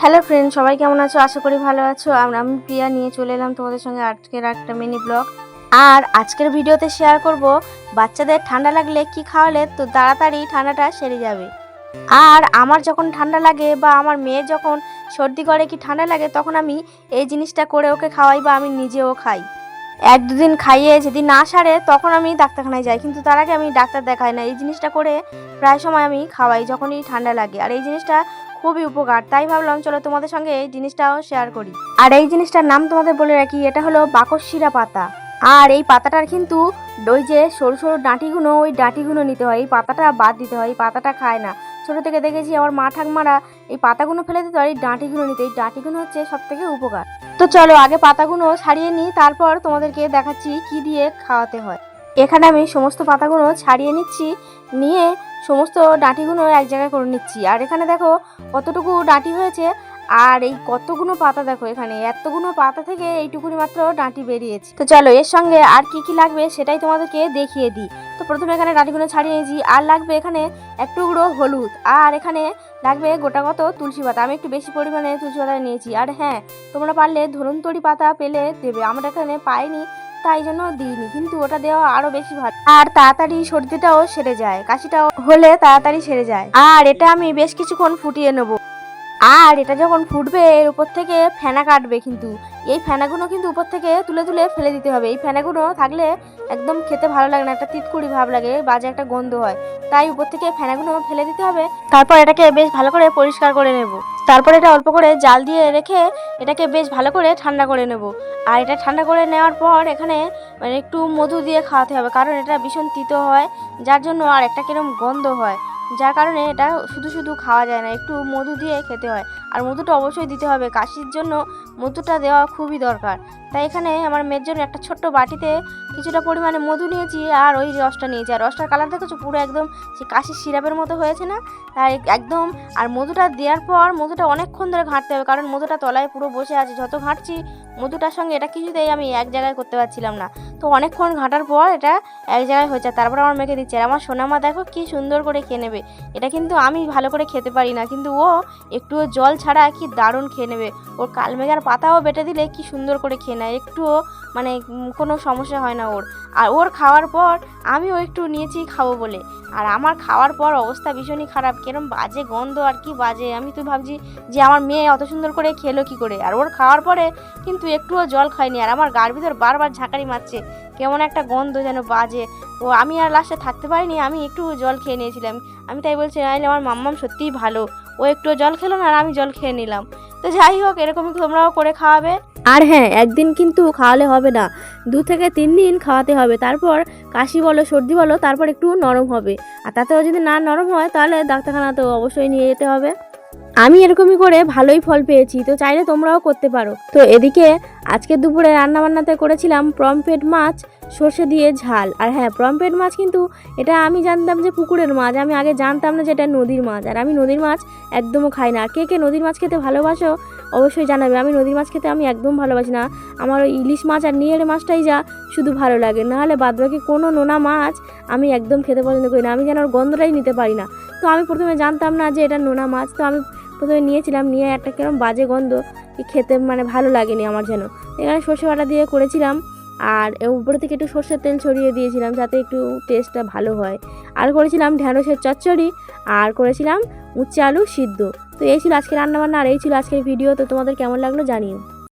Hello friend, সবাই কেমন আছো? আশা করি ভালো আছো। আমি প্রিয়া নিয়ে চলে এলাম তোমাদের সঙ্গে আজকের একটা মিনি ব্লগ। আর আজকের ভিডিওতে শেয়ার করব বাচ্চাদের ঠান্ডা লাগলে কি খাওয়ালে তো তাড়াতাড়ি ঠান্ডাটা সেরে যাবে। আর আমার যখন ঠান্ডা লাগে বা আমার মেয়ের যখন সর্দি করে কি ঠান্ডা লাগে, তখন আমি এই জিনিসটা করে ওকে খাওয়াই বা আমি নিজেও খাই। এক দুদিন খাইয়ে যদি না সারে তখন আমি ডাক্তারখানায় যাই, কিন্তু তার আগে আমি ডাক্তার দেখাই না। এই জিনিসটা করে প্রায় সময় আমি খাওয়াই যখনই ঠান্ডা লাগে। আর এই জিনিসটা খুবই উপকার, তাই ভাবলাম চলো তোমাদের সঙ্গে এই জিনিসটাও শেয়ার করি। আর এই জিনিসটার নাম তোমাদের বলে রাখি, এটা হলো বাকসশিরা পাতা। আর এই পাতাটার কিন্তু ওই যে সরু সরু ডাঁটিগুলো, ওই ডাঁটিগুলো নিতে হয়, এই পাতাটা বাদ দিতে হয়। এই পাতাটা খায় না। ছোটো থেকে দেখেছি আমার মা ঠাকমারা এই পাতাগুলো ফেলে দিতে হয়, এই ডাঁটিগুলো নিতে। এই ডাঁটিগুলো হচ্ছে সব থেকে উপকার। তো চলো আগে পাতাগুলো ছাড়িয়ে নিই, তারপর তোমাদেরকে দেখাচ্ছি কি দিয়ে খাওয়াতে হয়। এখানে আমি সমস্ত পাতাগুলো ছাড়িয়ে নিচ্ছি, নিয়ে সমস্ত ডাঁটিগুলো এক জায়গায় করে নিচ্ছি। আর এখানে দেখো কতটুকু ডাঁটি হয়েছে, আর এই কতগুলো পাতা দেখো, এখানে এতগুলো পাতা থেকে এইটুকুনি মাত্র ডাঁটি বেরিয়েছে। তো চলো এর সঙ্গে আর কি কি লাগবে সেটাই তোমাদেরকে দেখিয়ে দিই। তো প্রথমে এখানে ডাঁটিগুলো ছাড়িয়ে নিয়েছি। আর লাগবে এখানে এক টুকরো হলুদ, আর এখানে লাগবে গোটাগত তুলসী পাতা। আমি একটু বেশি পরিমাণে তুলসী পাতা নিয়েছি। আর হ্যাঁ, তোমরা পারলে ধরুনতরি পাতা পেলে দেবে, আমরা এখানে পাইনি তাই জন্য দিইনি, কিন্তু ওটা দেওয়া আরো বেশি ভালো। আর তাড়াতাড়ি সর্দিটাও সেরে যায়, কাশিটাও হলে তাড়াতাড়ি সেরে যায়। আর এটা আমি বেশ কিছুক্ষণ ফুটিয়ে নেবো। আর এটা যখন ফুটবে এর উপর থেকে ফেনা কাটবে, কিন্তু এই ফেনাগুলো কিন্তু উপর থেকে তুলে তুলে ফেলে দিতে হবে। এই ফেনাগুলো থাকলে একদম খেতে ভালো লাগে না, একটা তিতকুড়ি ভাব লাগে, বাজে একটা গন্ধ হয়। তাই উপর থেকে ফেনাগুলো ফেলে দিতে হবে। তারপর এটাকে বেশ ভালো করে পরিষ্কার করে নেব। তারপর এটা অল্প করে জাল দিয়ে রেখে এটাকে বেশ ভালো করে ঠান্ডা করে নেব। আর এটা ঠান্ডা করে নেওয়ার পর এখানে মানে একটু মধু দিয়ে খাওয়াতে হবে, কারণ এটা ভীষণ তিতো হয়, যার জন্য আর একটা কিরম গন্ধ হয়, যার কারণে এটা শুধু শুধু খাওয়া যায় না, একটু মধু দিয়ে খেতে হয়। আর মধুটা অবশ্যই দিতে হবে, কাশির জন্য মধুটা দেওয়া খুবই দরকার। তাই এখানে আমার মেয়ের জন্য একটা ছোট্ট বাটিতে কিছুটা পরিমাণে মধু নিয়েছি, আর ওই রসটা নিয়েছি। আর রসটার কালার দেখেছো, পুরো একদম সে কাশির সিরাপের মতো হয়েছে না? তাই একদম। আর মধুটা দেওয়ার পর মধুটা অনেকক্ষণ ধরে ঘাঁটতে হবে, কারণ মধুটা তলায় পুরো বসে আছে। যত ঘাঁটছি মধুটার সঙ্গে এটা কিছুতেই আমি এক জায়গায় করতে পারছিলাম না। তো অনেকক্ষণ ঘাঁটার পর এটা এক জায়গায় হয়েছে। তারপর আমার মেয়েকে দিচ্ছে। আর আমার সোনামা দেখো কি সুন্দর করে খেয়ে নেবে। এটা কিন্তু আমি ভালো করে খেতে পারি না, কিন্তু ও একটুও জল ছাড়া কি দারুণ খেয়ে নেবে। ওর কালমেঘার পাতাও বেটে দিলে কি সুন্দর করে খেয়ে নেয়, একটুও মানে কোনো সমস্যা হয় না ওর। আর ওর খাওয়ার পর আমিও একটু নিয়েছি খাবো বলে, আর আমার খাওয়ার পর অবস্থা ভীষণই খারাপ, কিরম বাজে গন্ধ আর কি বাজে। আমি তো ভাবছি যে আমার মেয়ে অত সুন্দর করে খেলো কি করে। আর ওর খাওয়ার পরে কিন্তু একটুও জল খায়নি, আর আমার গার ভিতর বারবার ঝাঁকারি মারছে, কেমন একটা গন্ধ যেন বাজে। ও আমি আর লাস্টে থাকতে পারিনি, আমি একটু জল খেয়ে নিয়েছিলাম। আমি তাই বলছি, নাহলে আমার মাম্মাম সত্যিই ভালো, ও একটু জল খেলো না আর আমি জল খেয়ে নিলাম। তো যাই হোক, এরকমই তোমরাও করে খাওয়াবে। আর হ্যাঁ, একদিন কিন্তু খাওয়ালে হবে না, 2 থেকে 3 দিন খাওয়াতে হবে। তারপর কাশি বলো সর্দি বলো তারপর একটু নরম হবে। আর তাতেও যদি না নরম হয় তাহলে ডাক্তারখানা তো অবশ্যই নিয়ে যেতে হবে। আমি এরকমই করে ভালোই ফল পেয়েছি, তো চাইলে তোমরাও করতে পারো। তো এদিকে আজকে দুপুরে রান্নাবান্নাতে করেছিলাম পমফ্রেট মাছ সর্ষে দিয়ে ঝাল। আর হ্যাঁ, পমফ্রেট মাছ কিন্তু এটা আমি জানতাম যে পুকুরের মাছ, আমি আগে জানতাম না যে এটা নদীর মাছ। আর আমি নদীর মাছ একদমও খাই না। কে কে নদীর মাছ খেতে ভালোবাসো অবশ্যই জানাবে। আমি নদীর মাছ খেতে আমি একদম ভালোবাসি না। আমার ওই ইলিশ মাছ আর নিয়েড়ে মাছটাই যা শুধু ভালো লাগে, নাহলে বাদবাকি কোনো নোনা মাছ আমি একদম খেতে পছন্দ করি না। আমি যেন ওর গন্ধটাই নিতে পারি না। তো আমি প্রথমে জানতাম না যে এটা নোনা মাছ, তো আমি প্রথমে নিয়েছিলাম, নিয়ে একটা কিরম বাজে গন্ধ, খেতে মানে ভালো লাগেনি আমার যেন। এখানে সর্ষে বাটা দিয়ে করেছিলাম, আর উপরে থেকে একটু সর্ষের তেল ছড়িয়ে দিয়েছিলাম যাতে একটু টেস্টটা ভালো হয়। আর করেছিলাম ঢ্যাঁড়সের চচ্চড়ি, আর করেছিলাম উচ্ছে আলু সিদ্ধ। তো এই ছিল আজকে রান্নাবান্না, আর এই ছিল আজকের ভিডিও। তো তোমাদের কেমন লাগলো জানিও।